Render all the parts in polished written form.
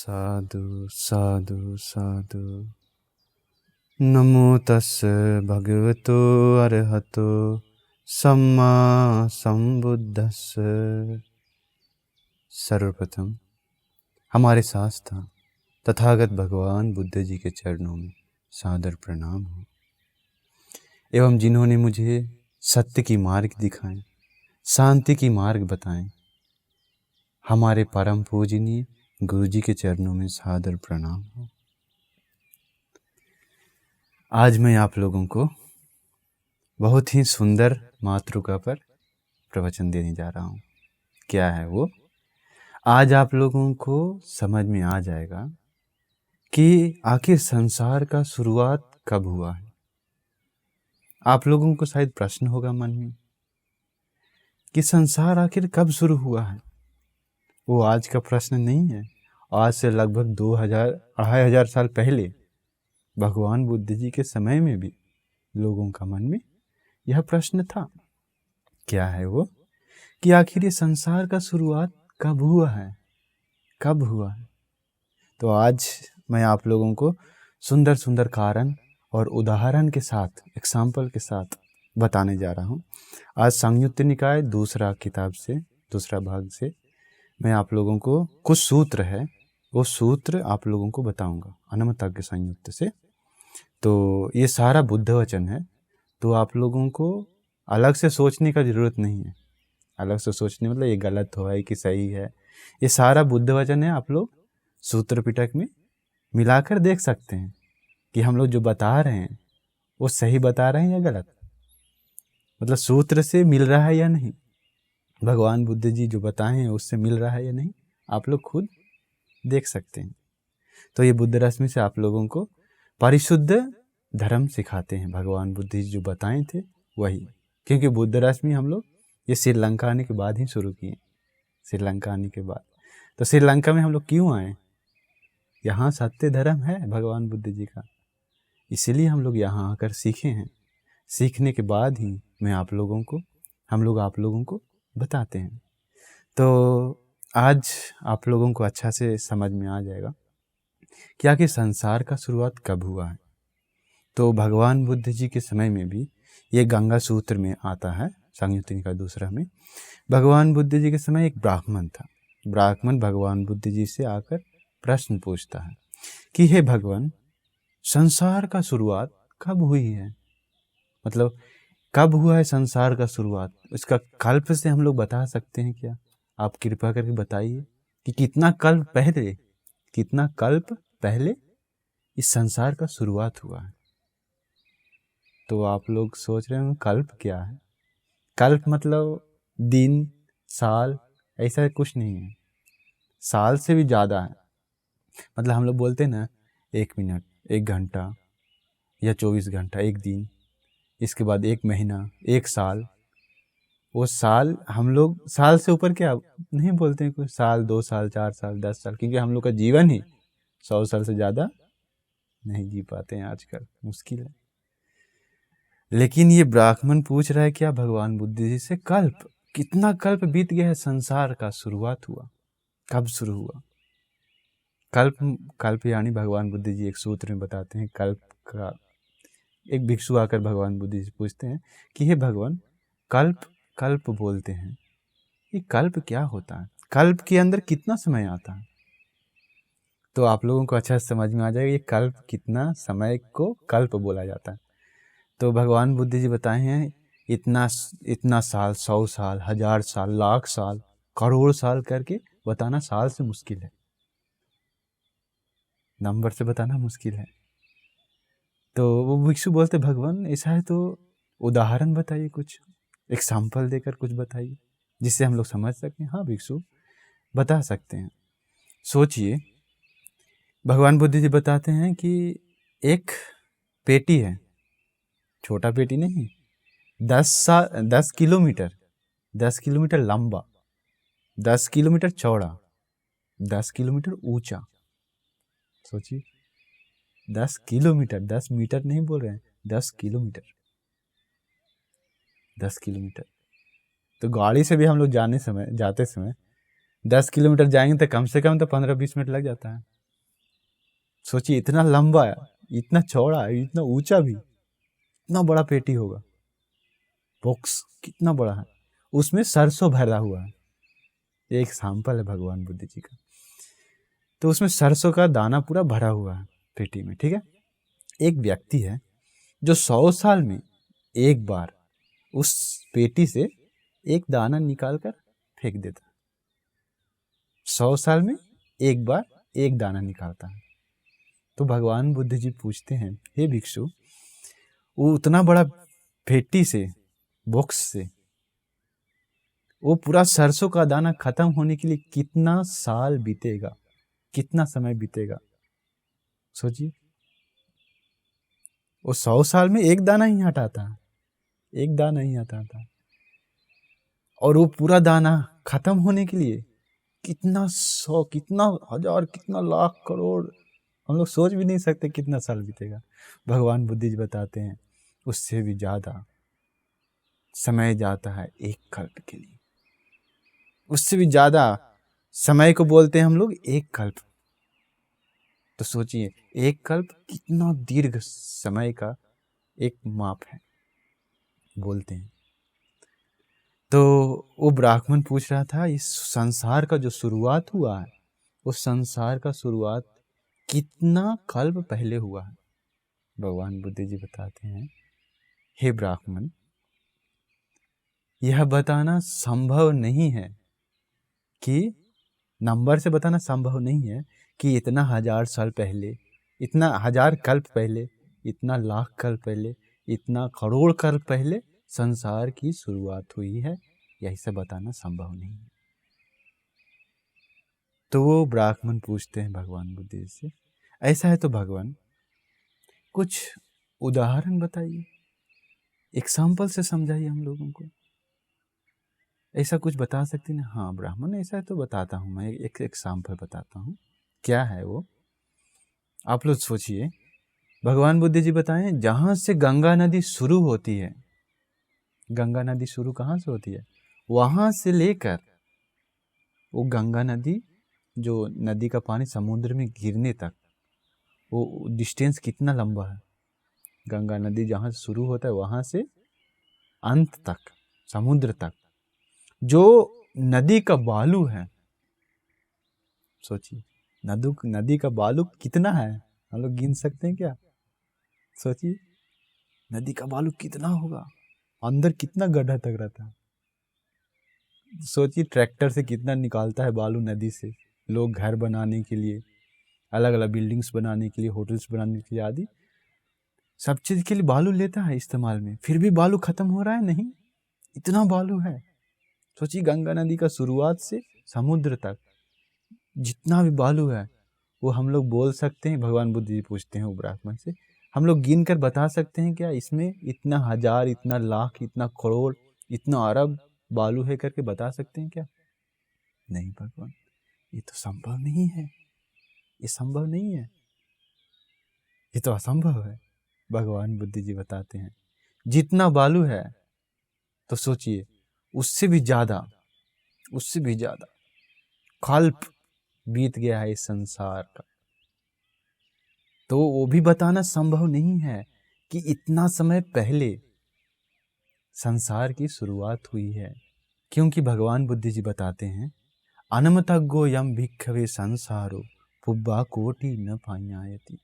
साधु साधु साधु। नमो तस् भगवतो अरहतो सम्मा संबुद्धस्स। सर्वप्रथम हमारे शास्त्र तथागत भगवान बुद्ध जी के चरणों में सादर प्रणाम हो, एवं जिन्होंने मुझे सत्य की मार्ग दिखाएं, शांति की मार्ग बताएं, हमारे परम पूजनीय गुरु जी के चरणों में सादर प्रणाम हो। आज मैं आप लोगों को बहुत ही सुंदर मातृका पर प्रवचन देने जा रहा हूँ। क्या है वो? आज आप लोगों को समझ में आ जाएगा कि आखिर संसार का शुरुआत कब हुआ है। आप लोगों को शायद प्रश्न होगा मन में कि संसार आखिर कब शुरू हुआ है। वो आज का प्रश्न नहीं है। आज से लगभग 2000-2500 साल पहले भगवान बुद्ध जी के समय में भी लोगों का मन में यह प्रश्न था। क्या है वो? कि आखिर ये संसार का शुरुआत कब हुआ है, कब हुआ है। तो आज मैं आप लोगों को सुंदर सुंदर कारण और उदाहरण के साथ, एग्जाम्पल के साथ बताने जा रहा हूँ। आज संयुक्त निकाय दूसरा किताब से, दूसरा भाग से मैं आप लोगों को कुछ सूत्र है, वो सूत्र आप लोगों को बताऊंगा अन्नमतज्ञ संयुक्त से। तो ये सारा बुद्ध वचन है, तो आप लोगों को अलग से सोचने का ज़रूरत नहीं है। अलग से सोचने मतलब ये गलत हुआ है कि सही है, ये सारा बुद्ध वचन है। आप लोग सूत्र पिटक में मिलाकर देख सकते हैं कि हम लोग जो बता रहे हैं वो सही बता रहे हैं या गलत, मतलब सूत्र से मिल रहा है या नहीं, भगवान बुद्ध जी जो बताए हैं उससे मिल रहा है या नहीं, आप लोग खुद देख सकते हैं। तो ये बुद्ध रश्मि से आप लोगों को परिशुद्ध धर्म सिखाते हैं। भगवान बुद्ध जी जो बताए थे वही, क्योंकि बुद्ध रश्मि हम लोग ये श्रीलंका आने के बाद ही शुरू किए। श्रीलंका आने के बाद, तो श्रीलंका में हम लोग क्यों आए? यहाँ सत्य धर्म है भगवान बुद्ध जी का, इसीलिए हम लोग यहाँ आकर सीखे हैं। सीखने के बाद ही हम लोग आप लोगों को बताते हैं। तो आज आप लोगों को अच्छा से समझ में आ जाएगा कि आखिर संसार का शुरुआत कब हुआ है। तो भगवान बुद्ध जी के समय में भी ये गंगा सूत्र में आता है, संयुक्त निकाय दूसरा में। भगवान बुद्ध जी के समय एक ब्राह्मण था। ब्राह्मण भगवान बुद्ध जी से आकर प्रश्न पूछता है कि हे भगवान, संसार का शुरुआत कब हुई है, मतलब कब हुआ है संसार का शुरुआत। इसका कल्प से हम लोग बता सकते हैं क्या? आप कृपा करके बताइए कि कितना कल्प पहले इस संसार का शुरुआत हुआ है। तो आप लोग सोच रहे हैं कल्प क्या है? कल्प मतलब दिन, साल, ऐसा कुछ नहीं है। साल से भी ज़्यादा है। मतलब हम लोग बोलते हैं ना 1 मिनट, 1 घंटा या 24 घंटा, 1 दिन, इसके बाद 1 महीना, 1 साल। वो साल हम लोग साल से ऊपर क्या नहीं बोलते हैं। कोई साल, 2 साल, 4 साल, 10 साल, क्योंकि हम लोग का जीवन ही 100 साल से ज़्यादा नहीं जी पाते हैं आजकल, मुश्किल है। लेकिन ये ब्राह्मण पूछ रहा है क्या भगवान बुद्ध जी से, कल्प कितना कल्प बीत गया है, संसार का शुरुआत हुआ, कब शुरू हुआ। कल्प यानी भगवान बुद्ध जी एक सूत्र में बताते हैं कल्प का। एक भिक्षु आकर भगवान बुद्ध जी से पूछते हैं कि हे भगवान, कल्प बोलते हैं, ये कल्प क्या होता है, कल्प के अंदर कितना समय आता है। तो आप लोगों को अच्छा समझ में आ जाएगा ये कल्प, कितना समय को कल्प बोला जाता है। तो भगवान बुद्ध जी बताए हैं इतना साल, 100 साल, 1000 साल, लाख साल, करोड़ साल करके बताना साल से मुश्किल है, नंबर से बताना मुश्किल है। तो वो भिक्षु बोलते भगवान ऐसा है तो उदाहरण बताइए, कुछ एग्जाम्पल देकर कुछ बताइए जिससे हम लोग समझ सकें। हाँ भिक्षु बता सकते हैं। सोचिए, भगवान बुद्ध जी बताते हैं कि एक पेटी है, छोटा पेटी नहीं, 10 किलोमीटर लंबा, 10 किलोमीटर चौड़ा, 10 किलोमीटर ऊंचा। सोचिए 10 किलोमीटर, 10 मीटर नहीं बोल रहे हैं, 10 किलोमीटर, 10 किलोमीटर। तो गाड़ी से भी हम लोग जाते समय 10 किलोमीटर जाएंगे तो कम से कम तो 15-20 मिनट लग जाता है। सोचिए, इतना लंबा, इतना चौड़ा, इतना ऊंचा भी, इतना बड़ा पेटी होगा। बॉक्स कितना बड़ा है, उसमें सरसों भरा हुआ है। एक एग्जाम्पल है भगवान बुद्ध जी का। तो उसमें सरसों का दाना पूरा भरा हुआ है पेटी में, ठीक है। एक व्यक्ति है जो 100 साल में एक बार उस पेटी से एक दाना निकाल कर फेंक देता है। 100 साल में एक बार एक दाना निकालता है। तो भगवान बुद्ध जी पूछते हैं, हे भिक्षु, वो उतना बड़ा पेटी से, बॉक्स से, वो पूरा सरसों का दाना खत्म होने के लिए कितना साल बीतेगा, कितना समय बीतेगा? सोचिए, वो 100 साल में एक दाना ही हटाता है, एक दाना ही हटाता, और वो पूरा दाना खत्म होने के लिए कितना 100, कितना हजार, कितना लाख, करोड़, हम लोग सोच भी नहीं सकते कितना साल बीतेगा। भगवान बुद्ध जी बताते हैं उससे भी ज्यादा समय जाता है एक कल्प के लिए। उससे भी ज्यादा समय को बोलते हैं हम लोग एक कल्प। तो सोचिए, एक कल्प कितना दीर्घ समय का एक माप है, बोलते हैं। तो वो ब्राह्मण पूछ रहा था, इस संसार का जो शुरुआत हुआ है, उस संसार का शुरुआत कितना कल्प पहले हुआ है? भगवान बुद्ध जी बताते हैं, हे ब्राह्मण, यह बताना संभव नहीं है कि, नंबर से बताना संभव नहीं है कि इतना 1000 साल पहले, इतना 1000 कल्प पहले, इतना लाख कल्प पहले, इतना करोड़ कल्प पहले संसार की शुरुआत हुई है, यही सब बताना संभव नहीं है। तो वो ब्राह्मण पूछते हैं भगवान बुद्ध जी से, ऐसा है तो भगवान कुछ उदाहरण बताइए, एग्जाम्पल से समझाइए हम लोगों को, ऐसा कुछ बता सकते हैं? हाँ ब्राह्मण, ऐसा है तो बताता हूँ, मैं एक एग्जाम्पल बताता हूँ। क्या है वो? आप लोग सोचिए, भगवान बुद्ध जी बताएं, जहां से गंगा नदी शुरू होती है, गंगा नदी शुरू कहाँ से होती है, वहां से लेकर वो गंगा नदी, जो नदी का पानी समुद्र में गिरने तक, वो डिस्टेंस कितना लंबा है? गंगा नदी जहां से शुरू होता है वहां से अंत तक, समुद्र तक, जो नदी का बालू है, सोचिए, नदी का बालू कितना है, हम लोग गिन सकते हैं क्या? सोचिए, नदी का बालू कितना होगा, अंदर कितना गड्ढा तक रहता है। सोचिए, ट्रैक्टर से कितना निकालता है बालू नदी से, लोग घर बनाने के लिए, अलग अलग बिल्डिंग्स बनाने के लिए, होटल्स बनाने के लिए आदि, सब चीज के लिए बालू लेता है इस्तेमाल में, फिर भी बालू खत्म हो रहा है नहीं, इतना बालू है। सोचिए, गंगा नदी का शुरुआत से समुद्र तक जितना भी बालू है, वो हम लोग बोल सकते हैं? भगवान बुद्ध जी पूछते हैं वो ब्राह्मण से, हम लोग गिन कर बता सकते हैं क्या इसमें इतना 1000, इतना लाख, इतना करोड़, इतना अरब बालू है करके बता सकते हैं क्या? नहीं भगवान, ये तो संभव नहीं है, ये संभव नहीं है, ये तो असंभव है। भगवान बुद्ध जी बताते हैं, जितना बालू है, तो सोचिए उससे भी ज्यादा, उससे भी ज्यादा कल्प बीत गया है इस संसार का। तो वो भी बताना संभव नहीं है कि इतना समय पहले संसार की शुरुआत हुई है, क्योंकि भगवान बुद्ध जी बताते हैं, अनमतग्गो यम भिक्खवे संसारो पुब्बा कोटि न पायायति।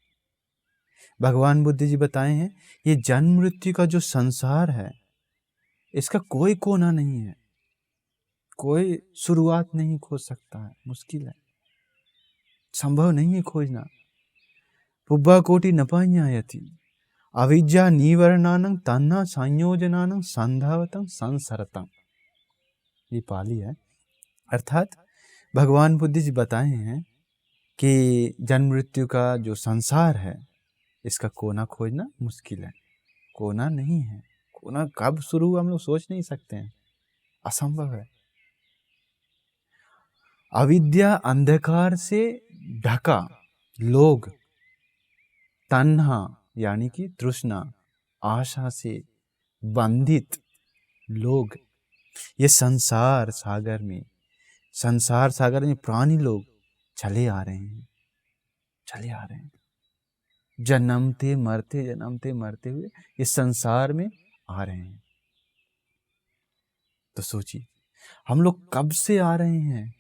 भगवान बुद्ध जी बताए हैं, ये जन्म मृत्यु का जो संसार है, इसका कोई कोना नहीं है, कोई शुरुआत नहीं खोज सकता है, मुश्किल है, संभव नहीं है खोजना। पुब्बा कोटि न पायायति अविद्या निवर्णानं तन्ना संयोजनानं संधावतं संसरतं। ये पाली है, अर्थात भगवान बुद्ध जी बताए हैं कि जन्म मृत्यु का जो संसार है, इसका कोना खोजना मुश्किल है, कोना नहीं है, कोना कब शुरू हुआ हम लोग सोच नहीं सकते हैं, असंभव है। अविद्या, अंधकार से ढका लोग, तन्हा यानी कि तृष्णा, आशा से बंधित लोग, ये संसार सागर में प्राणी लोग चले आ रहे हैं, चले आ रहे हैं। जन्मते मरते हुए इस संसार में आ रहे हैं। तो सोचिए हम लोग कब से आ रहे हैं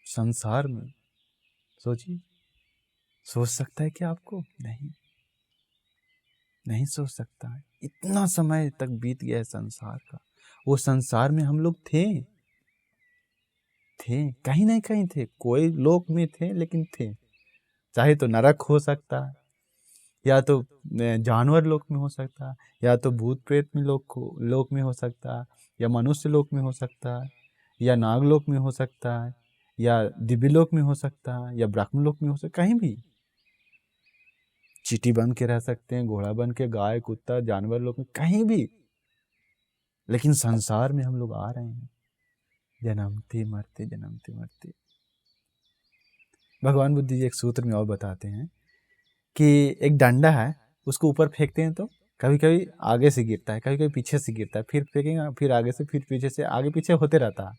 संसार में? सोचिए, सोच सकता है क्या आपको? नहीं सोच सकता है। इतना समय तक बीत गया है संसार का। वो संसार में हम लोग थे कहीं ना कहीं थे, कोई लोक में थे लेकिन थे। चाहे तो नरक हो सकता है, या तो जानवर लोक में हो सकता है, या तो भूत प्रेत में लोक में हो सकता है, या मनुष्य लोक में हो सकता है, या नागलोक में हो सकता है, या दिव्य लोक में हो सकता है, या ब्रह्म लोक में हो सकता है। कहीं भी चींटी बन के रह सकते हैं, घोड़ा बन के, गाय कुत्ता जानवर लोक में, कहीं भी। लेकिन संसार में हम लोग आ रहे हैं जन्मते मरते। भगवान बुद्ध जी एक सूत्र में और बताते हैं कि एक डंडा है, उसको ऊपर फेंकते हैं तो कभी कभी आगे से गिरता है, कभी कभी पीछे से गिरता है, फिर फेंकेंगे, फिर आगे से, फिर पीछे से, आगे पीछे होते रहता है।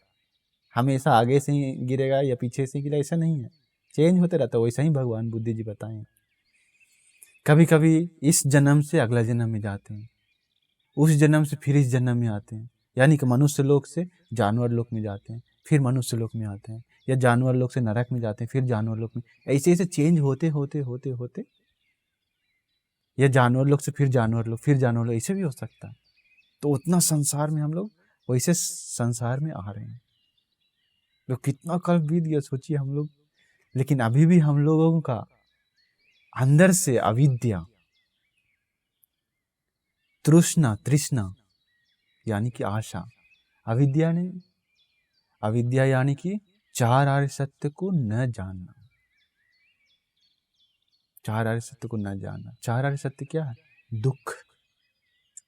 हमेशा आगे से ही गिरेगा या पीछे से गिरेगा ऐसा नहीं है, चेंज होते रहता है। वैसा ही भगवान बुद्ध जी बताएं, कभी कभी इस जन्म से अगला जन्म में जाते हैं, उस जन्म से फिर इस जन्म में आते हैं, यानी कि मनुष्य लोक से जानवर लोक में जाते हैं, फिर मनुष्य लोक में आते हैं, या जानवर लोक से नरक में जाते हैं, फिर जानवर लोक में, ऐसे ऐसे चेंज होते होते होते होते, या जानवर लोक से फिर जानवर लोक, फिर जानवर लोक, ऐसे भी हो सकता है। तो उतना संसार में हम लोग वैसे संसार में आ रहे हैं। तो कितना कल बीत गया सोचिए हम लोग। लेकिन अभी भी हम लोगों का अंदर से अविद्या, तृष्णा यानी कि आशा, अविद्या यानी कि चार आर्य सत्य को न जानना। चार आर्य सत्य को न जानना। चार आर्य सत्य क्या है?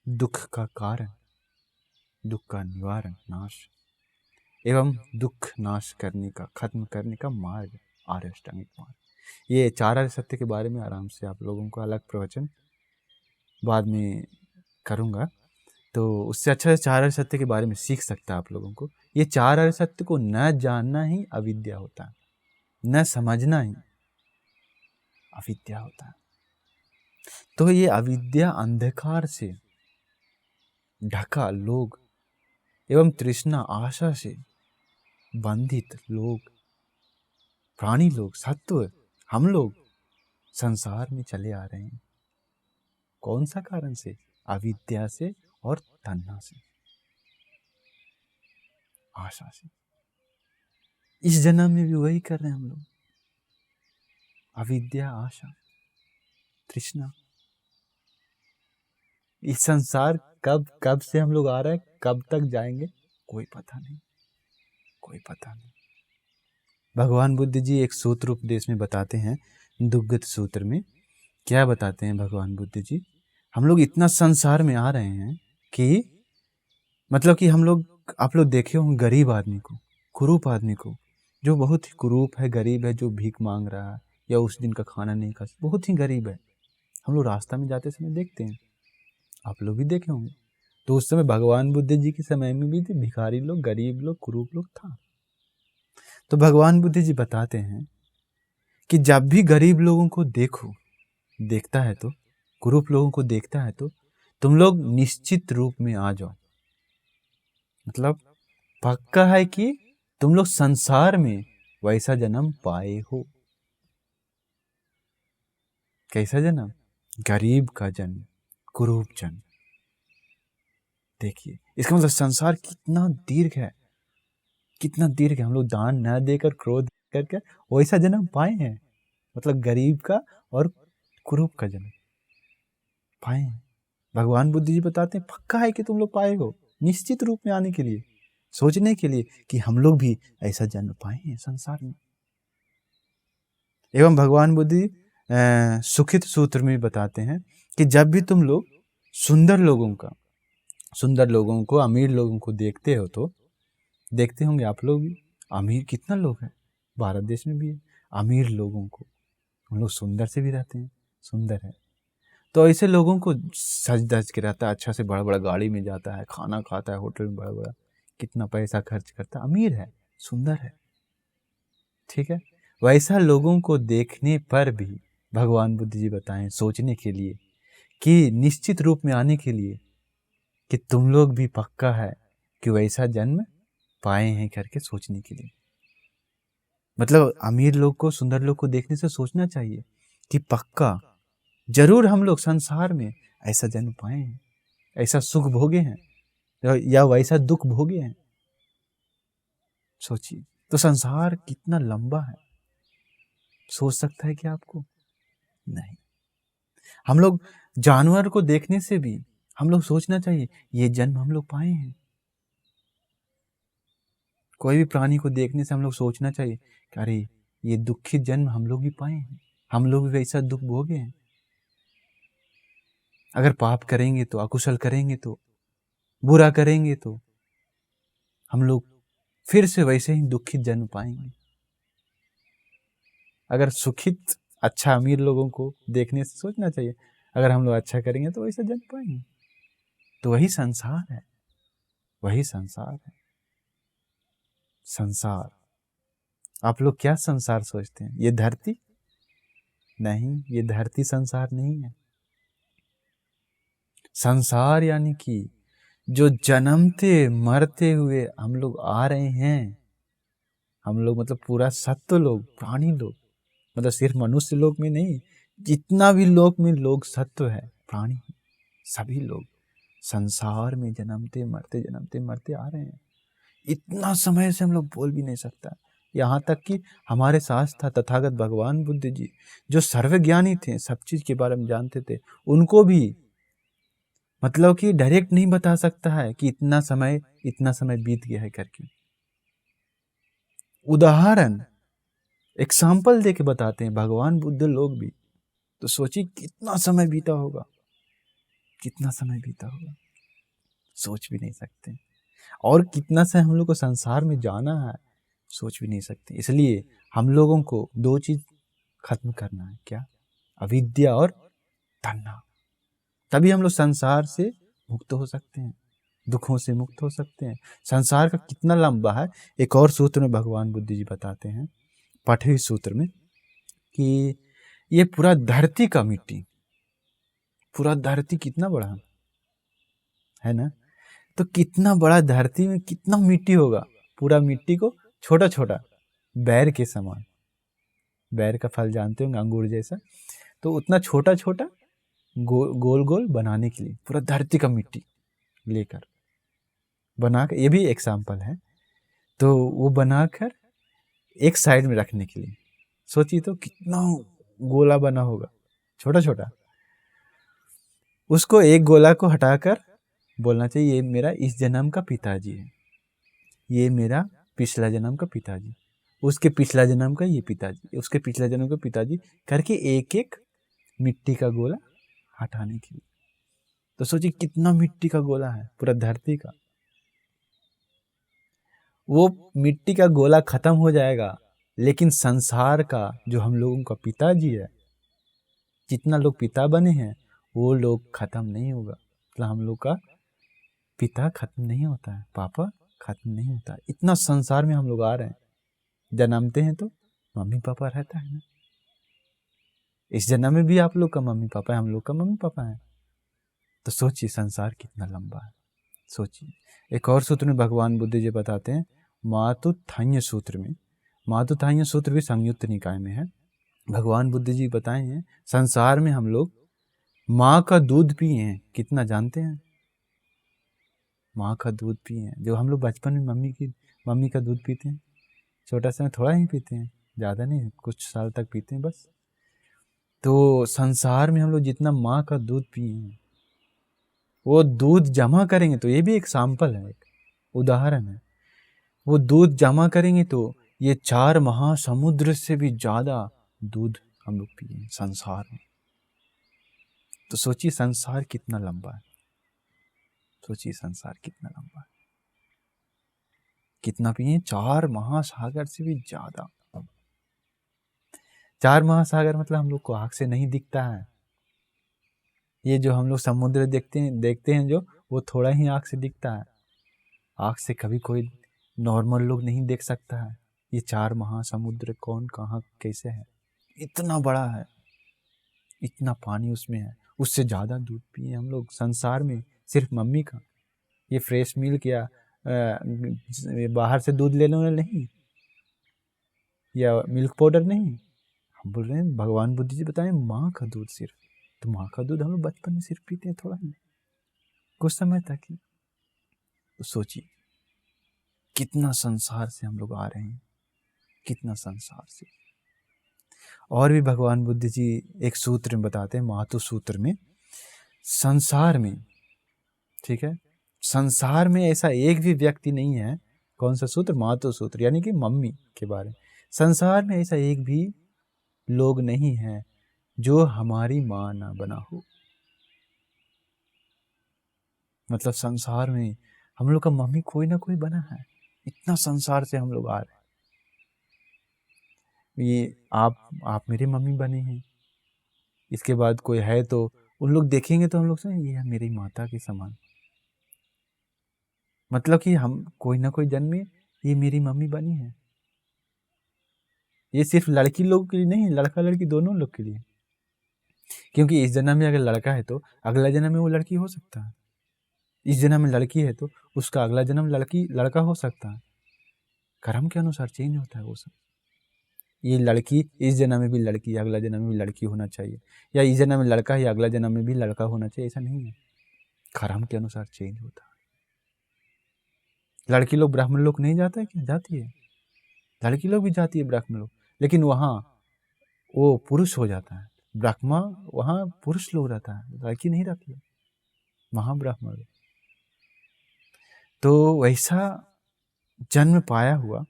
दुख का कारण, दुख का निवारण, नाश, एवं दुख नाश करने का, खत्म करने का मार्ग, आर्य अष्टांगिक मार्ग। ये चार आर्य सत्य के बारे में आराम से आप लोगों को अलग प्रवचन बाद में करूँगा, तो उससे अच्छा चार आर्य सत्य के बारे में सीख सकता है आप लोगों को। ये चार आर्य सत्य को न जानना ही अविद्या होता है, न समझना ही अविद्या होता है। तो ये अविद्या अंधकार से ढका लोग एवं तृष्णा आशा से बंधित लोग, प्राणी लोग, सत्व, हम लोग संसार में चले आ रहे हैं। कौन सा कारण से? अविद्या से और तन्ना से, आशा से। इस जन्म में भी वही कर रहे हैं हम लोग, अविद्या, आशा, तृष्णा। इस संसार कब से हम लोग आ रहे हैं, कब तक जाएंगे, कोई पता नहीं। भगवान बुद्ध जी एक सूत्र उपदेश में बताते हैं, दुग्गत सूत्र में। क्या बताते हैं भगवान बुद्ध जी? हम लोग इतना संसार में आ रहे हैं कि मतलब कि हम लोग, आप लोग देखे होंगे गरीब आदमी को, कुरूप आदमी को, जो बहुत ही कुरूप है, गरीब है, जो भीख मांग रहा है या उस दिन का खाना नहीं खा, बहुत ही गरीब है। हम लोग रास्ता में जाते समय देखते हैं, आप लोग भी देखे होंगे। तो उस समय भगवान बुद्ध जी के समय में भी थे भिखारी लोग, गरीब लोग, कुरूप लोग था। तो भगवान बुद्ध जी बताते हैं कि जब भी गरीब लोगों को देखता है तो, कुरूप लोगों को देखता है तो तुम लोग निश्चित रूप में आ जाओ। मतलब पक्का है कि तुम लोग संसार में वैसा जन्म पाए हो। कैसा जन्म? गरीब का जन्म, कुरूप जन्म। देखिए इसका मतलब संसार कितना दीर्घ है, कितना दीर्घ है। हम लोग दान न देकर, क्रोध करके वैसा जन्म पाए हैं। मतलब गरीब का और कुरूप का जन्म पाए हैं। भगवान बुद्ध जी बताते हैं पक्का है कि तुम लोग पाए हो, निश्चित रूप में आने के लिए, सोचने के लिए कि हम लोग भी ऐसा जन्म पाए हैं संसार में। एवं भगवान बुद्ध जी सुखित सूत्र में बताते हैं कि जब भी तुम लोग सुंदर लोगों को, अमीर लोगों को देखते हो, तो देखते होंगे आप लोग भी, अमीर कितना लोग हैं भारत देश में भी है, अमीर लोगों को हम लोग सुंदर से भी रहते हैं, सुंदर है। तो ऐसे लोगों को सज धज के रहता है, अच्छा से बड़ा बड़ा गाड़ी में जाता है, खाना खाता है होटल में बड़ा बड़ा, कितना पैसा खर्च करता है, अमीर है, सुंदर है, ठीक है। वैसा लोगों को देखने पर भी भगवान बुद्ध जी बताएं सोचने के लिए, कि निश्चित रूप में आने के लिए, कि तुम लोग भी पक्का है कि वैसा जन्म पाए हैं करके सोचने के लिए। मतलब अमीर लोग को, सुंदर लोग को देखने से सोचना चाहिए कि पक्का जरूर हम लोग संसार में ऐसा जन्म पाए हैं, ऐसा सुख भोगे हैं या वैसा दुख भोगे हैं। सोचिए तो संसार कितना लंबा है, सोच सकता है क्या आपको? नहीं। हम लोग जानवर को देखने से भी हम लोग सोचना चाहिए ये जन्म हम लोग पाए हैं। कोई भी प्राणी को देखने से हम लोग सोचना चाहिए कि अरे ये दुखित जन्म हम लोग भी पाए हैं, हम लोग भी वैसा दुख भोगे हैं। अगर पाप करेंगे तो, अकुशल करेंगे तो, बुरा करेंगे तो हम लोग फिर से वैसे ही दुखित जन्म पाएंगे। अगर सुखित अच्छा अमीर लोगों को देखने से सोचना चाहिए अगर हम लोग अच्छा करेंगे तो वैसा जन्म पाएंगे। तो वही संसार है, वही संसार है। संसार, आप लोग क्या संसार सोचते हैं? ये धरती? नहीं, ये धरती संसार नहीं है। संसार यानी कि जो जन्मते मरते हुए हम लोग आ रहे हैं, हम लोग मतलब पूरा सत्व लोग, प्राणी लोग, मतलब सिर्फ मनुष्य लोक में नहीं, जितना भी लोक में लोग सत्व है, प्राणी, सभी लोग संसार में जन्मते मरते आ रहे हैं। इतना समय से हम लोग बोल भी नहीं सकता। यहाँ तक कि हमारे साथ था तथागत भगवान बुद्ध जी, जो सर्वज्ञानी थे, सब चीज के बारे में जानते थे, उनको भी मतलब कि डायरेक्ट नहीं बता सकता है कि इतना समय बीत गया है करके। उदाहरण, एग्जाम्पल दे के बताते हैं भगवान बुद्ध लोग भी। तो सोचिए कितना समय बीता होगा, कितना समय बीता होगा, सोच भी नहीं सकते। और कितना से हम लोग को संसार में जाना है, सोच भी नहीं सकते। इसलिए हम लोगों को दो चीज खत्म करना है, क्या? अविद्या और तन्ना। तभी हम लोग संसार से मुक्त हो सकते हैं, दुखों से मुक्त हो सकते हैं। संसार का कितना लंबा है, एक और सूत्र में भगवान बुद्ध जी बताते हैं, 8वें सूत्र में, कि ये पूरा धरती का मिट्टी, पूरा धरती कितना बड़ा है ना, तो कितना बड़ा धरती में कितना मिट्टी होगा। पूरा मिट्टी को छोटा छोटा बैर के समान, बैर का फल जानते होंगे, अंगूर जैसा, तो उतना छोटा छोटा गोल गोल बनाने के लिए पूरा धरती का मिट्टी लेकर बनाकर, ये भी एग्जाम्पल है, तो वो बनाकर एक साइड में रखने के लिए, सोचिए तो कितना गोला बना होगा, छोटा छोटा। उसको एक गोला को हटाकर बोलना चाहिए ये मेरा इस जन्म का पिताजी है, ये मेरा पिछला जन्म का पिताजी, उसके पिछला जन्म का ये पिताजी, उसके पिछला जन्म का पिताजी करके एक एक मिट्टी का गोला हटाने के लिए। तो सोचिए कितना मिट्टी का गोला है पूरा धरती का। वो मिट्टी का गोला खत्म हो जाएगा, लेकिन संसार का जो हम लोगों का पिताजी है, जितना लोग पिता बने हैं वो लोग खत्म नहीं होगा। मतलब हम लोग का पिता खत्म नहीं होता है, पापा खत्म नहीं होता है। इतना संसार में हम लोग आ रहे हैं, जन्मते हैं तो मम्मी पापा रहता है ना, इस जन्म में भी आप लोग का मम्मी पापा है, हम लोग का मम्मी पापा है। तो सोचिए संसार कितना लंबा है, सोचिए। एक और सूत्र में भगवान बुद्ध जी बताते हैं, मातुथान्य सूत्र में, मातुथान्य सूत्र भी संयुक्त निकाय में है, भगवान बुद्ध जी बताए हैं संसार में हम लोग माँ का दूध पिए हैं, कितना जानते हैं? माँ का दूध पिए हैं, जो हम लोग बचपन में मम्मी का दूध पीते हैं, छोटा सा थोड़ा ही पीते हैं, ज़्यादा नहीं, कुछ साल तक पीते हैं बस। तो संसार में हम लोग जितना माँ का दूध पिए हैं, वो दूध जमा करेंगे तो, ये भी एक सैंपल है, एक उदाहरण है, वो दूध जमा करेंगे तो ये 4 महासमुद्र से भी ज़्यादा दूध हम लोग पिए हैं संसार में। तो सोचिए संसार कितना लंबा है, सोचिए संसार कितना लंबा है, कितना पिए? 4 महासागर से भी ज्यादा। 4 महासागर मतलब हम लोग को आँख से नहीं दिखता है, ये जो हम लोग समुद्र देखते हैं जो, वो थोड़ा ही आँख से दिखता है, आँख से कभी कोई नॉर्मल लोग नहीं देख सकता है। ये 4 महासमुद्र कौन कहाँ कैसे है, इतना बड़ा है। इतना पानी उसमें है, उससे ज़्यादा दूध पिए हम लोग संसार में, सिर्फ मम्मी का। ये फ्रेश मिल्क या बाहर से दूध लेने वाला नहीं, या मिल्क पाउडर नहीं। हम बोल रहे हैं भगवान बुद्ध जी बताएं माँ का दूध सिर्फ। तो माँ का दूध हम लोग बचपन में सिर्फ पीते हैं, थोड़ा ही कुछ समय तक ही। तो सोचिए कितना संसार से हम लोग आ रहे हैं, कितना संसार से। और भी भगवान बुद्ध जी एक सूत्र में बताते हैं, मातु सूत्र में, संसार में, ठीक है, संसार में ऐसा एक भी व्यक्ति नहीं है। कौन सा सूत्र? मातु सूत्र, यानी कि मम्मी के बारे में। संसार में ऐसा एक भी लोग नहीं है जो हमारी माँ ना बना हो। मतलब संसार में हम लोग का मम्मी कोई ना कोई बना है। इतना संसार से हम लोग आ रहे हैं। ये आप मेरी मम्मी बने हैं, इसके बाद कोई है तो उन लोग देखेंगे तो हम लोग से ये है मेरी माता के समान। मतलब कि हम कोई ना कोई जन्म में ये मेरी मम्मी बनी है। ये सिर्फ लड़की लोग के लिए नहीं, लड़का लड़की दोनों लोग के लिए। क्योंकि इस जन्म में अगर लड़का है तो अगला जन्म में वो लड़की हो सकता है। इस जन्म में लड़की है तो उसका अगला जन्म लड़का हो सकता है। कर्म के अनुसार चेंज होता है वो सब। ये लड़की इस जन्म में भी लड़की, अगला जन्म में भी लड़की होना चाहिए, या इस जन्म में लड़का है अगला जन्म में भी लड़का होना चाहिए, ऐसा नहीं है। कर्म के अनुसार चेंज होता है। लड़की लोग ब्राह्मण लोग नहीं जाता है क्या? जाती है। लड़की लोग भी जाती है ब्राह्मण लोग, लेकिन वहाँ वो पुरुष हो जाता है। ब्राह्मण वहाँ पुरुष लोग रहता है, लड़की नहीं रहती है वहाँ ब्राह्मण लोग। तो वैसा जन्म पाया हुआ,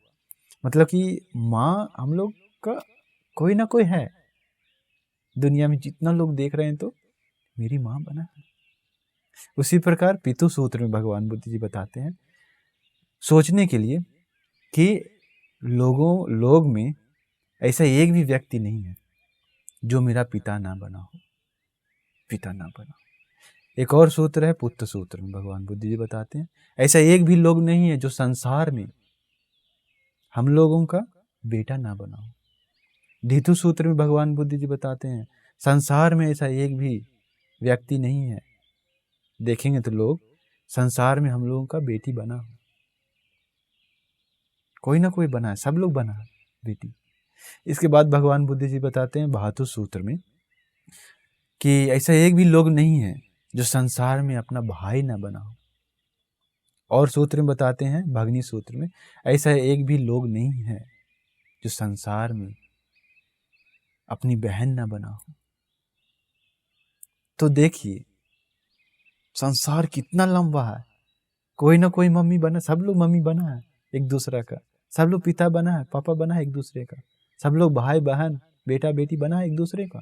मतलब कि माँ हम लोग का कोई ना कोई है दुनिया में। जितना लोग देख रहे हैं तो मेरी माँ बना है। उसी प्रकार पितु सूत्र में भगवान बुद्ध जी बताते हैं सोचने के लिए कि लोग में ऐसा एक भी व्यक्ति नहीं है जो मेरा पिता ना बना हो, पिता ना बना हो। एक और सूत्र है पुत्र सूत्र में, भगवान बुद्ध जी बताते हैं ऐसा एक भी लोग नहीं है जो संसार में हम लोगों का बेटा ना बना हो। धीतु सूत्र में भगवान बुद्ध जी बताते हैं संसार में ऐसा एक भी व्यक्ति नहीं है, देखेंगे तो लोग, संसार में हम लोगों का बेटी बना हो। कोई ना कोई बना है, सब लोग बना है बेटी। इसके बाद भगवान बुद्ध जी बताते हैं भातु सूत्र में कि ऐसा एक भी लोग नहीं है जो संसार में अपना भाई ना बना हो। और सूत्र में बताते हैं भगनी सूत्र में ऐसा एक भी लोग नहीं है जो संसार में अपनी बहन ना बना हो। तो देखिए संसार कितना लंबा है। कोई ना कोई मम्मी बना, सब लोग मम्मी बना है एक दूसरे का, सब लोग पिता बना है, पापा बना है एक दूसरे का, सब लोग भाई बहन बेटा बेटी बना है एक दूसरे का।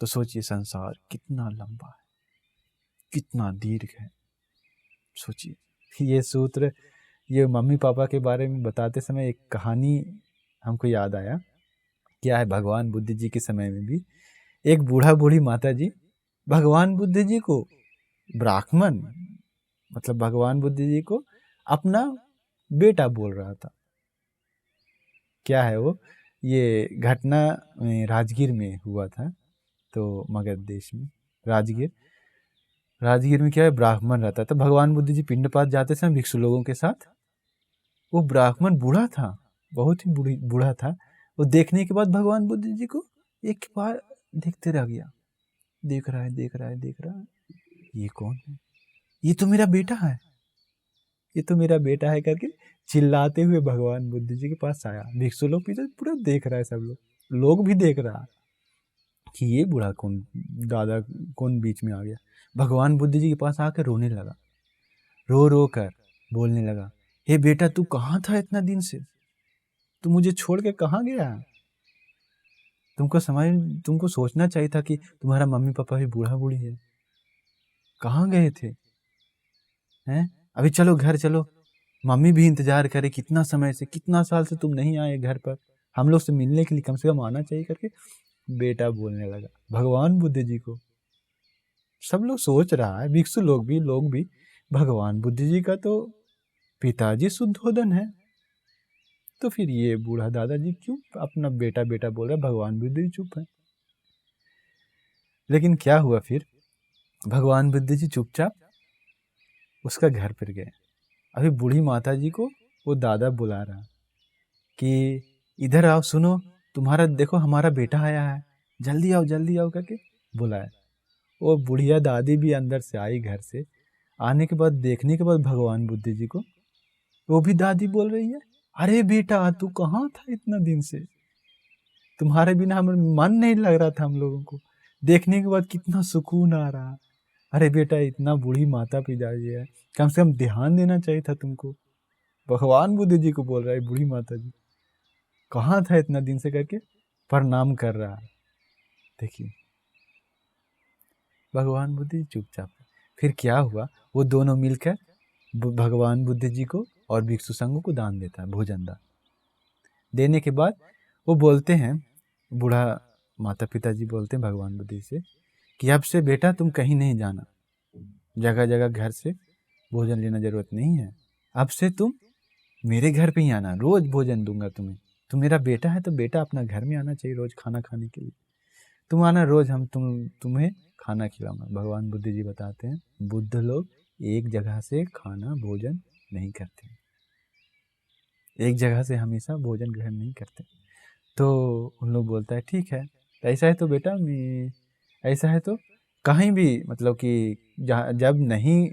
तो सोचिए संसार कितना लंबा है, कितना दीर्घ है। सोचिए ये सूत्र, ये मम्मी पापा के बारे में बताते समय एक कहानी हमको याद आया। क्या है, भगवान बुद्ध जी के समय में भी एक बूढ़ा बूढ़ी माता जी भगवान बुद्ध जी को ब्राह्मण, मतलब भगवान बुद्ध जी को अपना बेटा बोल रहा था। क्या है वो, ये घटना राजगीर में हुआ था। तो मगध देश में राजगीर में क्या है, ब्राह्मण रहता था। भगवान बुद्ध जी पिंडपात जाते समय भिक्षु लोगों के साथ, वो ब्राह्मण बूढ़ा था, बहुत ही बूढ़ा था। वो देखने के बाद भगवान बुद्ध जी को एक बार देखते रह गया, देख रहा है, ये कौन है? ये तो मेरा बेटा है, ये तो मेरा बेटा है करके चिल्लाते हुए भगवान बुद्ध जी के पास आया। भिक्षु लोग पीछे पूरा देख रहा है, सब लोग भी देख रहा कि ये बूढ़ा कौन, दादा कौन बीच में आ गया। भगवान बुद्ध जी के पास आकर रोने लगा, रो रो कर बोलने लगा, हे बेटा तू कहाँ था इतना दिन से? तू मुझे छोड़ के कहाँ गया? तुमको सोचना चाहिए था कि तुम्हारा मम्मी पापा भी बूढ़ा बूढ़ी है, कहाँ गए थे? हैं? अभी चलो घर चलो, मम्मी भी इंतजार करे, कितना समय से, कितना साल से तुम नहीं आए घर पर, हम लोग से मिलने के लिए कम से कम आना चाहिए करके बेटा बोलने लगा भगवान बुद्ध जी को। सब लोग सोच रहा है, भिक्षु लोग भी भगवान बुद्ध जी का तो पिताजी शुद्धोदन है, तो फिर ये बूढ़ा दादाजी क्यों अपना बेटा बेटा बोल रहा है? भगवान बुद्ध जी चुप है। लेकिन क्या हुआ फिर, भगवान बुद्ध जी चुपचाप उसका घर पर गए। अभी बूढ़ी माता जी को वो दादा बुला रहा कि इधर आओ, सुनो तुम्हारा देखो हमारा बेटा आया है, जल्दी आओ करके बुलाया। वो बुढ़िया दादी भी अंदर से आई घर से। आने के बाद देखने के बाद भगवान बुद्ध जी को, वो भी दादी बोल रही है, अरे बेटा तू कहाँ था इतना दिन से, तुम्हारे बिना हमारा मन नहीं लग रहा था, हम लोगों को देखने के बाद कितना सुकून आ रहा। अरे बेटा इतना बूढ़ी माता पिता जी है, कम से कम ध्यान देना चाहिए था तुमको। भगवान बुद्ध जी को बोल रहा है बूढ़ी माता जी, कहाँ था इतना दिन से करके प्रणाम कर रहा है। देखिए भगवान बुद्ध जी चुपचाप। फिर क्या हुआ, वो दोनों मिलकर भगवान बुद्ध जी को और भिक्षु संघों को दान देता है, भोजन दान देने के बाद वो बोलते हैं, बूढ़ा माता पिता जी बोलते हैं भगवान बुद्ध जी से कि अब से बेटा तुम कहीं नहीं जाना, जगह जगह घर से भोजन लेना जरूरत नहीं है, अब से तुम मेरे घर पे ही आना, रोज भोजन दूंगा तुम्हें। तुम मेरा बेटा है तो बेटा अपना घर में आना चाहिए रोज खाना खाने के लिए, तुम आना रोज, हम तुम्हें खाना खिलाऊंगा। भगवान बुद्ध जी बताते हैं बुद्ध लोग एक जगह से खाना भोजन नहीं करते, एक जगह से हमेशा भोजन ग्रहण नहीं करते। तो उन लोग बोलता है ठीक है, ऐसा है तो बेटा मैं, ऐसा है तो कहीं भी मतलब कि जब नहीं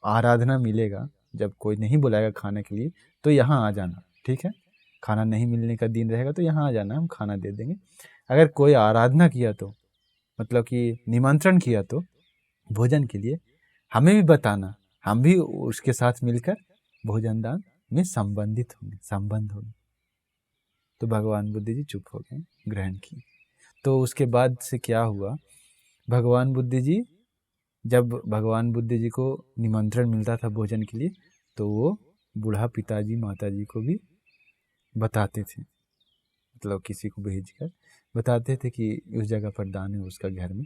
आराधना मिलेगा, जब कोई नहीं बुलाएगा खाने के लिए तो यहाँ आ जाना, ठीक है, खाना नहीं मिलने का दिन रहेगा तो यहाँ आ जाना, हम खाना दे देंगे। अगर कोई आराधना किया तो मतलब कि निमंत्रण किया तो भोजन के लिए हमें भी बताना, हम भी उसके साथ मिलकर भोजन दान में संबंध होंगे। तो भगवान बुद्ध जी चुप हो गए, ग्रहण किए। तो उसके बाद से क्या हुआ, भगवान बुद्ध जी, जब भगवान बुद्ध जी को निमंत्रण मिलता था भोजन के लिए तो वो बूढ़ा पिताजी माता जी को भी बताते थे, मतलब किसी को भेजकर बताते थे कि उस जगह पर दान है उसका घर में।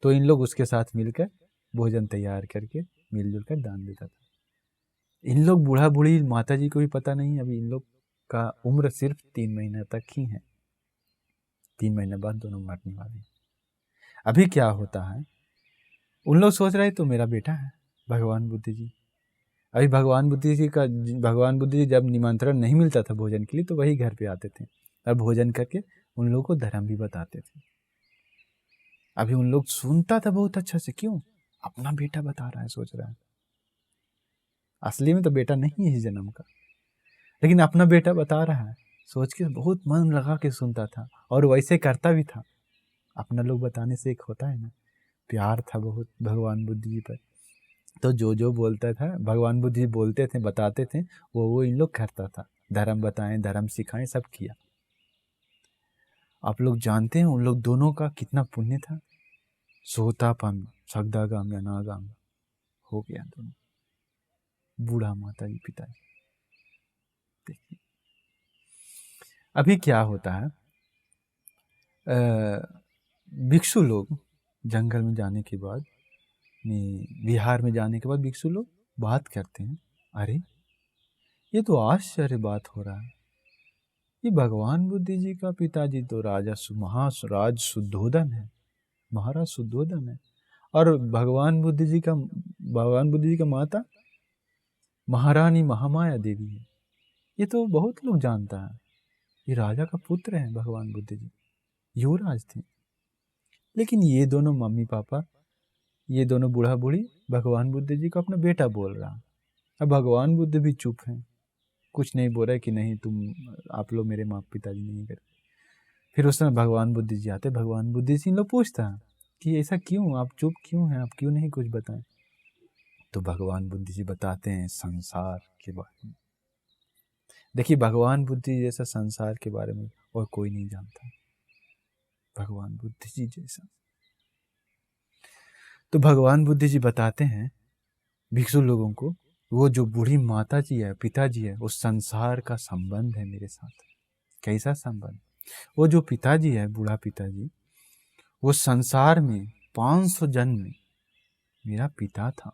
तो इन लोग उसके साथ मिलकर भोजन तैयार करके मिलजुल कर दान देता था। इन लोग बूढ़ा बूढ़ी माता जी को भी पता नहीं, अभी इन लोग का उम्र सिर्फ 3 महीने तक ही है, 3 महीने बाद दोनों मरने वाले हैं। अभी क्या होता है, उन लोग सोच रहे तो मेरा बेटा है भगवान बुद्ध जी। अभी भगवान बुद्ध जी जब निमंत्रण नहीं मिलता था भोजन के लिए तो वही घर पे आते थे और भोजन करके उन लोगों को धर्म भी बताते थे। अभी उन लोग सुनता था बहुत अच्छा से, क्यों, अपना बेटा बता रहा है, सोच रहा है असली में तो बेटा नहीं है इस जन्म का, लेकिन अपना बेटा बता रहा है, सोच के बहुत मन लगा के सुनता था और वैसे करता भी था। अपना लोग बताने से एक होता है ना, प्यार था बहुत भगवान बुद्ध जी पर। तो जो बोलता था भगवान बुद्ध जी बोलते थे बताते थे वो इन लोग करता था, धर्म बताएं धर्म सिखाएं सब किया। आप लोग जानते हैं उन लोग दोनों का कितना पुण्य था, सोतापन सगदागाम या नागाम हो गया दोनों, बूढ़ा माता जी पिताजी। देखिए अभी क्या होता है, भिक्षु लोग जंगल में जाने के बाद, बिहार में जाने के बाद भिक्षु लोग बात करते हैं, अरे ये तो आश्चर्य बात हो रहा है, ये भगवान बुद्ध जी का पिताजी तो महाराज शुद्धोधन है, महाराज शुद्धोधन है, और भगवान बुद्ध जी का माता महारानी महामाया देवी है, ये तो बहुत लोग जानता है, ये राजा का पुत्र है भगवान बुद्ध जी, युवराज थे। लेकिन ये दोनों मम्मी पापा, ये दोनों बूढ़ा बूढ़ी भगवान बुद्ध जी को अपना बेटा बोल रहा। अब भगवान बुद्ध भी चुप हैं, कुछ नहीं बोल रहे कि नहीं आप लोग मेरे माँ पिताजी नहीं करते। फिर उस समय भगवान बुद्ध जी आते, भगवान बुद्ध जी लोग पूछता कि ऐसा क्यों, आप चुप क्यों हैं, आप क्यों नहीं कुछ बताएं। तो भगवान बुद्ध जी बताते हैं संसार के बारे में। देखिए भगवान बुद्ध जी जैसा संसार के बारे में और कोई नहीं जानता, भगवान बुद्ध जी जैसा। तो भगवान बुद्ध जी बताते हैं भिक्षु लोगों को, वो जो बूढ़ी माता जी है पिताजी है, उस संसार का संबंध है मेरे साथ। कैसा संबंध, वो जो पिताजी है बूढ़ा पिताजी, वो संसार में 500 जन्म में मेरा पिता था,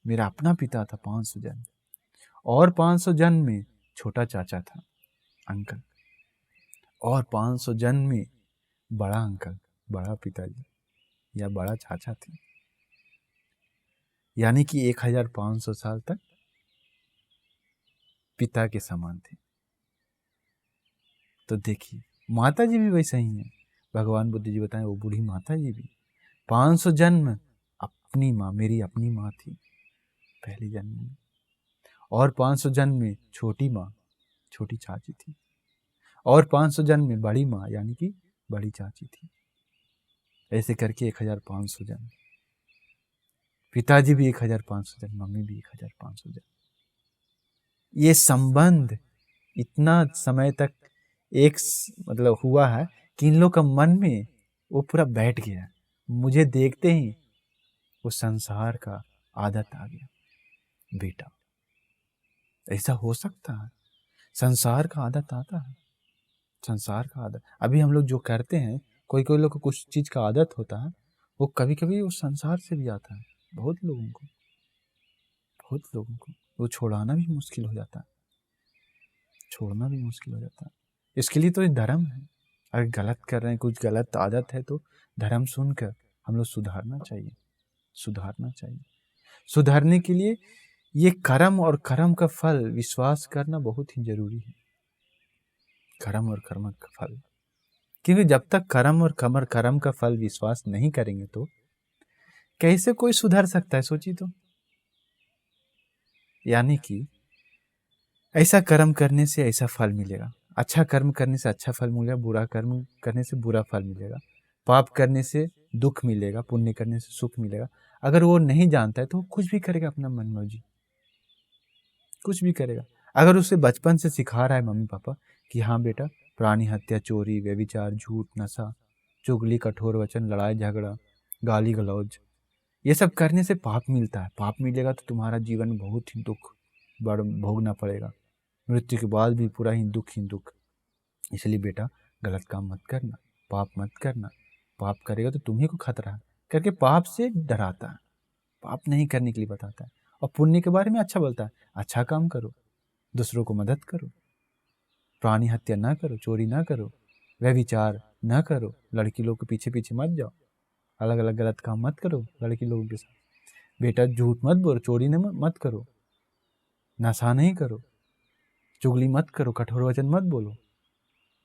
मेरा अपना पिता था 500 जन्म, और 500 जन्म में छोटा चाचा था अंकल, और 500 जन्म में बड़ा अंकल बड़ा पिताजी या बड़ा चाचा थे, यानी कि 1500 साल तक पिता के समान थे। तो देखिए माता जी भी वैसे ही हैं। भगवान बुद्ध जी बताएं, वो बूढ़ी माता जी भी 500 जन्म अपनी माँ, मेरी अपनी माँ थी पहले जन्म में, और 500 जन्म में छोटी माँ, छोटी चाची थी, और 500 जन्म में बड़ी माँ यानी कि बड़ी चाची थी। ऐसे करके 1500 जन्म, पिताजी भी 1500 जन्म, मम्मी भी 1500 जन्म। ये संबंध इतना समय तक एक मतलब हुआ है कि इन लोग का मन में वो पूरा बैठ गया। मुझे देखते ही वो संसार का आदत आ गया। बेटा ऐसा हो सकता है, संसार का आदत आता है, संसार का आदत। अभी हम लोग जो करते हैं, कोई कोई लोग को कुछ चीज का आदत होता है, वो कभी कभी वो संसार से भी आता है। बहुत लोगों को वो छोड़ाना भी मुश्किल हो जाता है, छोड़ना भी मुश्किल हो जाता है। इसके लिए तो ये धर्म है। अगर गलत कर रहे हैं, कुछ गलत आदत है, तो धर्म सुनकर हम लोग सुधारना चाहिए, सुधारना चाहिए। सुधारने के लिए ये कर्म और कर्म का फल विश्वास करना बहुत ही जरूरी है। कर्म और कर्म का फल, क्योंकि जब तक कर्म और कर्म का फल विश्वास नहीं करेंगे तो कैसे कोई सुधर सकता है, सोचिए तो। यानी कि ऐसा कर्म करने से ऐसा फल मिलेगा, अच्छा कर्म करने से अच्छा फल मिलेगा, बुरा कर्म करने से बुरा फल मिलेगा, पाप करने से दुख मिलेगा, पुण्य करने से सुख मिलेगा। अगर वो नहीं जानता है तो वो कुछ भी करेगा अपना मनमर्जी, कुछ भी करेगा। अगर उसे बचपन से सिखा रहा है मम्मी पापा कि हाँ बेटा, प्राणी हत्या, चोरी, व्यभिचार, झूठ, नशा, चुगली, कठोर वचन, लड़ाई झगड़ा, गाली गलौज, ये सब करने से पाप मिलता है, पाप मिलेगा तो तुम्हारा जीवन बहुत ही दुख भोगना पड़ेगा, मृत्यु के बाद भी पूरा ही दुख। इसलिए बेटा गलत काम मत करना, पाप मत करना, पाप करेगा तो तुम्ही को खतरा है करके पाप से डराता है, पाप नहीं करने के लिए बताता है। और पुण्य के बारे में अच्छा बोलता है, अच्छा काम करो, दूसरों को मदद करो, प्राणी हत्या ना करो, चोरी ना करो, व्यभिचार ना करो, लड़की लोग के पीछे पीछे मत जाओ, अलग अलग गलत काम मत करो लड़की लोगों के साथ, बेटा झूठ मत बोलो, चोरी मत करो, नशा नहीं करो, चुगली मत करो, कठोर वचन मत बोलो,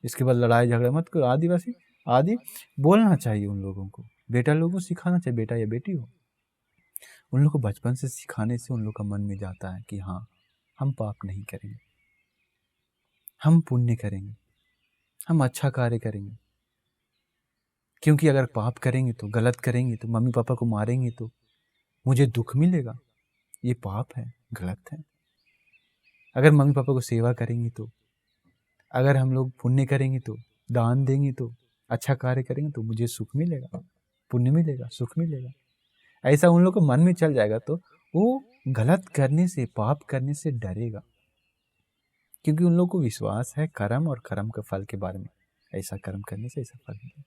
इसके बाद लड़ाई झगड़ा मत करो, आदिवासी आदि बोलना चाहिए उन लोगों को। बेटा लोगों को सिखाना चाहिए, बेटा या बेटी हो, उन लोग को बचपन से सिखाने से उन लोग का मन में जाता है कि हाँ हम पाप नहीं करेंगे, हम पुण्य करेंगे, हम अच्छा कार्य करेंगे। क्योंकि अगर पाप करेंगे तो, गलत करेंगे तो, मम्मी पापा को मारेंगे तो मुझे दुख मिलेगा, ये पाप है, गलत है। अगर मम्मी पापा को सेवा करेंगे तो, अगर हम लोग पुण्य करेंगे तो, दान देंगे तो, अच्छा कार्य करेंगे तो मुझे सुख मिलेगा, पुण्य मिलेगा, सुख मिलेगा। ऐसा उन लोग को मन में चल जाएगा तो वो गलत करने से, पाप करने से डरेगा, क्योंकि उन लोग को विश्वास है कर्म और कर्म के फल के बारे में, ऐसा कर्म करने से ऐसा फल मिलेगा।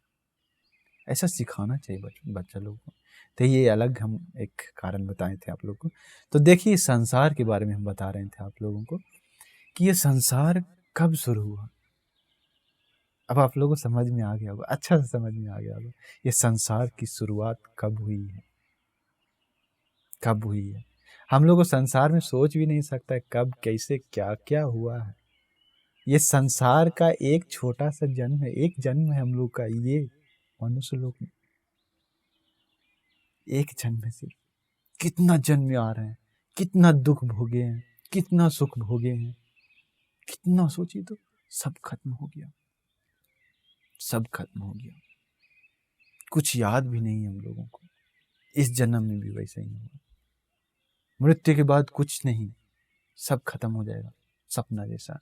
ऐसा सिखाना चाहिए बच्चा लोगों को। तो ये अलग हम एक कारण बताए थे आप लोगों को। तो देखिए संसार के बारे में हम बता रहे थे आप लोगों को कि ये संसार कब शुरू हुआ। अब आप लोगों को समझ में आ गया होगा, अच्छा से समझ में आ गया होगा ये संसार की शुरुआत कब हुई है, कब हुई है। हम लोग को संसार में सोच भी नहीं सकता कब कैसे क्या क्या हुआ है। ये संसार का एक छोटा सा जन्म है, एक जन्म है हम लोग का, ये मनुष्य लोग में एक जन्म है सिर्फ। कितना जन्म आ रहे हैं, कितना दुख भोगे हैं, कितना सुख भोगे हैं, कितना सोचिए तो सब खत्म हो गया, सब खत्म हो गया, कुछ याद भी नहीं है हम लोगों को। इस जन्म में भी वैसा ही होगा, मृत्यु के बाद कुछ नहीं, सब खत्म हो जाएगा, सपना जैसा।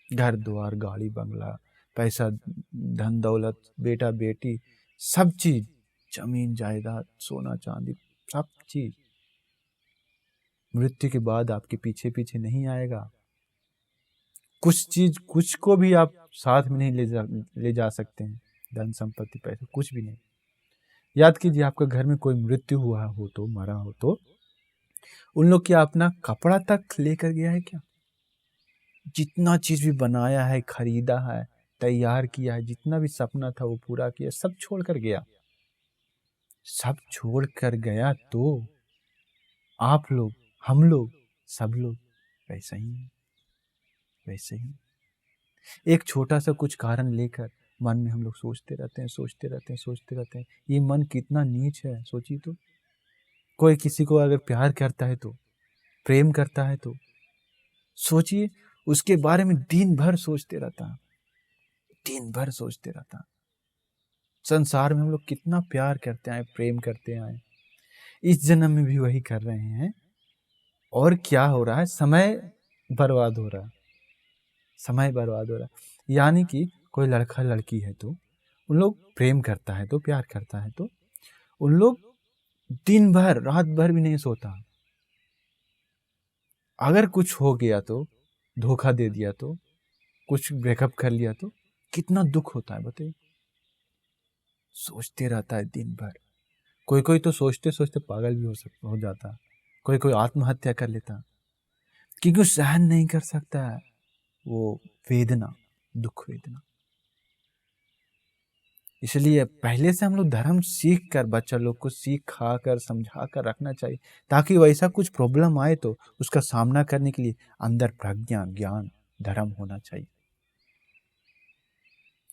घर द्वार, गाड़ी बंगला, पैसा, धन दौलत, बेटा बेटी, सब चीज, जमीन जायदाद, सोना चांदी, सब चीज मृत्यु के बाद आपके पीछे पीछे नहीं आएगा। कुछ चीज, कुछ को भी आप साथ में नहीं ले जा सकते हैं, धन संपत्ति, पैसा, कुछ भी नहीं। याद कीजिए आपके घर में कोई मृत्यु हुआ हो तो, मरा हो तो उन लोग क्या अपना कपड़ा तक लेकर गया है क्या? जितना चीज भी बनाया है, खरीदा है, तैयार किया है, जितना भी सपना था वो पूरा किया, सब छोड़ कर गया, सब छोड़ कर गया। तो आप लोग, हम लोग, सब लोग वैसे ही हैं, वैसे ही। एक छोटा सा कुछ कारण लेकर मन में हम लोग सोचते रहते हैं, सोचते रहते हैं, सोचते रहते हैं। ये मन कितना नीच है, सोचिए तो। कोई किसी को अगर प्यार करता है तो, प्रेम करता है तो सोचिए, उसके बारे में दिन भर सोचते रहता, दिन भर सोचते रहता। संसार में हम लोग कितना प्यार करते आए, प्रेम करते आए, इस जन्म में भी वही कर रहे हैं। और क्या हो रहा है? समय बर्बाद हो रहा है, समय बर्बाद हो रहा है। यानी कि कोई लड़का लड़की है तो उन लोग प्रेम करता है तो, प्यार करता है तो उन लोग दिन भर, रात भर भी नहीं सोता। अगर कुछ हो गया तो, धोखा दे दिया तो, कुछ ब्रेकअप कर लिया तो कितना दुख होता है बताइए। सोचते रहता है दिन भर। कोई कोई तो सोचते सोचते पागल भी हो जाता। कोई कोई आत्महत्या कर लेता, क्योंकि वो सहन नहीं कर सकता है वो वेदना, दुख वेदना। इसलिए पहले से हम लोग धर्म सीख कर, बच्चा लोग को सिखा कर, समझा कर रखना चाहिए, ताकि वैसा कुछ प्रॉब्लम आए तो उसका सामना करने के लिए अंदर प्रज्ञा, ज्ञान, धर्म होना चाहिए।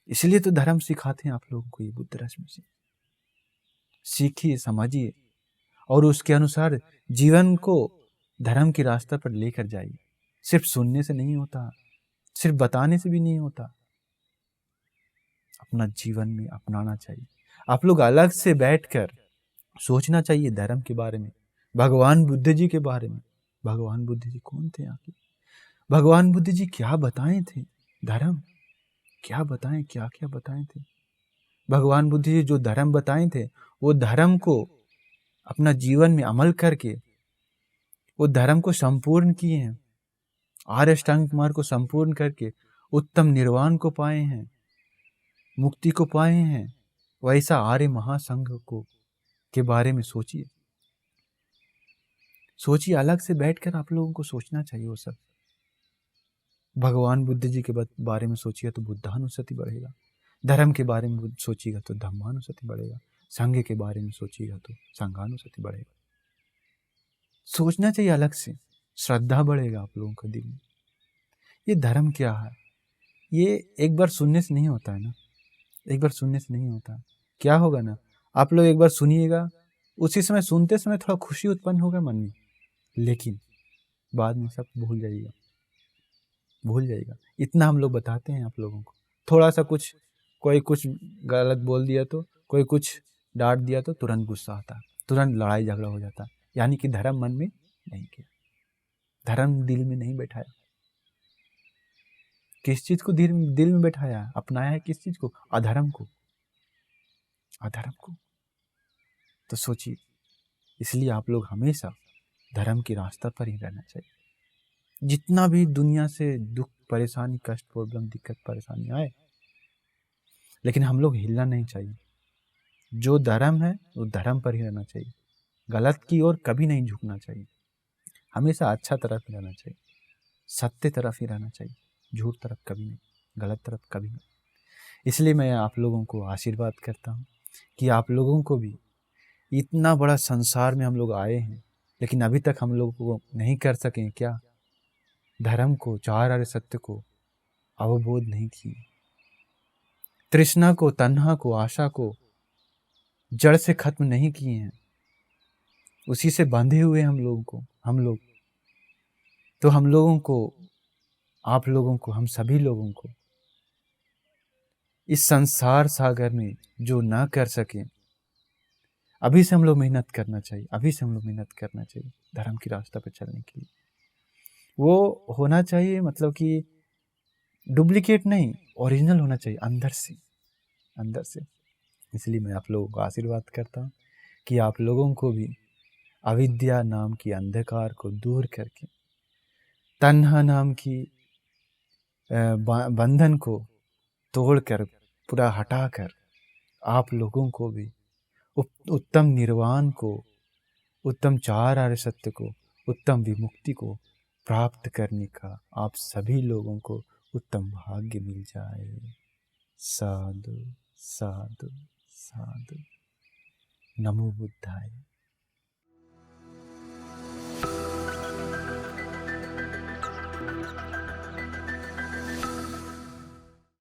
इसलिए तो धर्म सिखाते हैं आप लोगों को, ये बुद्ध रश्मि से सीखिए, समझिए और उसके अनुसार जीवन को धर्म के रास्ते पर लेकर जाइए। सिर्फ सुनने से नहीं होता, सिर्फ बताने से भी नहीं होता, अपना जीवन में अपनाना चाहिए। आप लोग अलग से बैठकर सोचना चाहिए धर्म के बारे में, भगवान बुद्ध जी के बारे में। भगवान बुद्ध जी कौन थे आखिर? भगवान बुद्ध जी क्या बताए थे? धर्म क्या बताएं, क्या क्या बताए थे? भगवान बुद्ध जी जो धर्म बताए थे, वो धर्म को अपना जीवन में अमल करके वो धर्म को संपूर्ण किए हैं। आर्य अष्टांग मार्ग को संपूर्ण करके उत्तम निर्वाण को पाए हैं, मुक्ति को पाए हैं। वैसा आर्य महासंघ को के बारे में सोचिए, सोचिए, अलग से बैठकर आप लोगों को सोचना चाहिए वो सब। भगवान बुद्ध जी के बारे में सोचिएगा तो बुद्धानुस्मृति बढ़ेगा, धर्म के बारे में सोचिएगा तो धम्मानुस्मृति बढ़ेगा, संघ के बारे में सोचिएगा तो संघानुस्मृति बढ़ेगा। सोचना चाहिए अलग से, श्रद्धा बढ़ेगा आप लोगों के दिल में। ये धर्म क्या है, ये एक बार सुनने से नहीं होता है ना, एक बार सुनने से नहीं होता। क्या होगा ना, आप लोग एक बार सुनिएगा, उसी समय सुनते समय थोड़ा खुशी उत्पन्न होगा मन में, लेकिन बाद में सब भूल जाइएगा, भूल जाइएगा। इतना हम लोग बताते हैं आप लोगों को। थोड़ा सा कुछ, कोई कुछ गलत बोल दिया तो, कोई कुछ डांट दिया तो तुरंत गुस्सा आता, तुरंत लड़ाई झगड़ा हो जाता। यानी कि धर्म मन में नहीं किया, धर्म दिल में नहीं बैठाया। किस चीज को दिल में बैठाया, अपनाया है किस चीज को? अधर्म को, अधर्म को। तो सोचिए, इसलिए आप लोग हमेशा धर्म के रास्ता पर ही रहना चाहिए। जितना भी दुनिया से दुख, परेशानी, कष्ट, प्रॉब्लम, दिक्कत, परेशानी आए, लेकिन हम लोग हिलना नहीं चाहिए। जो धर्म है वो धर्म पर ही रहना चाहिए, गलत की ओर कभी नहीं झुकना चाहिए। हमेशा अच्छा तरफ ही रहना चाहिए, सत्य तरफ ही रहना चाहिए, झूठ तरफ कभी नहीं, गलत तरफ कभी नहीं। इसलिए मैं आप लोगों को आशीर्वाद करता हूँ कि आप लोगों को भी, इतना बड़ा संसार में हम लोग आए हैं, लेकिन अभी तक हम लोग को नहीं कर सके क्या? धर्म को, चार आर्य सत्य को अवबोध नहीं किए। तृष्णा को, तन्हा को, आशा को जड़ से खत्म नहीं किए हैं, उसी से बंधे हुए हम लोग। तो हम लोगों को, आप लोगों को, हम सभी लोगों को इस संसार सागर में जो ना कर सके, अभी से हम लोग मेहनत करना चाहिए, अभी से हम लोग मेहनत करना चाहिए धर्म की रास्ता पर चलने के लिए। वो होना चाहिए, मतलब कि डुप्लीकेट नहीं, ओरिजिनल होना चाहिए, अंदर से, अंदर से। इसलिए मैं आप लोगों को आशीर्वाद करता हूँ कि आप लोगों को भी अविद्या नाम की अंधकार को दूर करके, तन्हा नाम की बंधन को तोड़कर, पूरा हटाकर, आप लोगों को भी उत्तम निर्वाण को, उत्तम चार आर्य सत्य को, उत्तम विमुक्ति को प्राप्त करने का आप सभी लोगों को उत्तम भाग्य मिल जाए। साधु साधु साधु। नमो बुद्धाय।